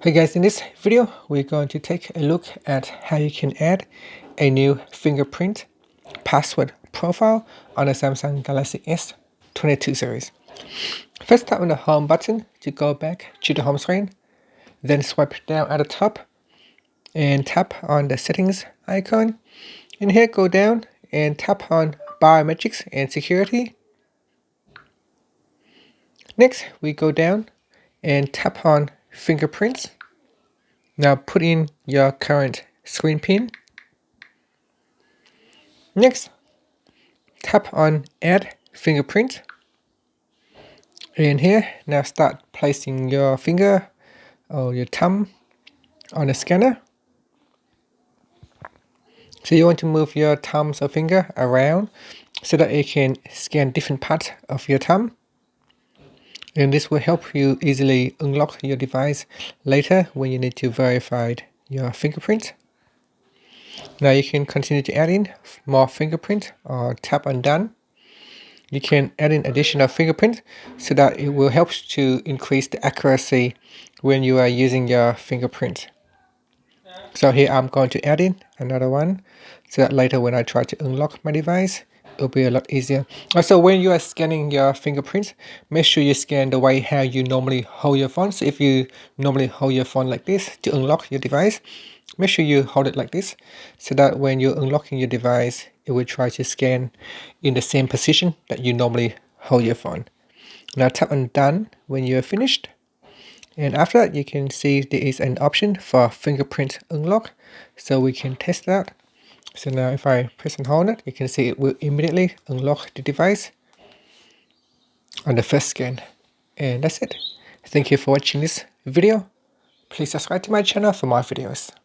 Hey guys, in this video, we're going to take a look at how you can add a new fingerprint password profile on the Samsung Galaxy S22 series. First, tap on the home button to go back to the home screen. Then swipe down at the top and tap on the settings icon. And here, go down and tap on biometrics and security. Next, we go down and tap on fingerprints. Now put in your current screen pin. Next, tap on add fingerprint. And here, now start placing your finger or your thumb on the scanner. So you want to move your thumb or finger around so that it can scan different parts of your thumb. And this will help you easily unlock your device later when you need to verify your fingerprint. Now you can continue to add in more fingerprint or tap on done. You can add in additional fingerprint so that it will help to increase the accuracy when you are using your fingerprint. So here I'm going to add in another one so that later when I try to unlock my device, it'll be a lot easier. Also, when you are scanning your fingerprint, make sure you scan the way how you normally hold your phone. So if you normally hold your phone like this to unlock your device, make sure you hold it like this so that when you're unlocking your device, it will try to scan in the same position that you normally hold your phone. Now tap on done when you're finished. And after that, you can see there is an option for fingerprint unlock. So we can test that. So now if I press and hold it, you can see it will immediately unlock the device on the first scan. And that's it. Thank you for watching this video. Please subscribe to my channel for more videos.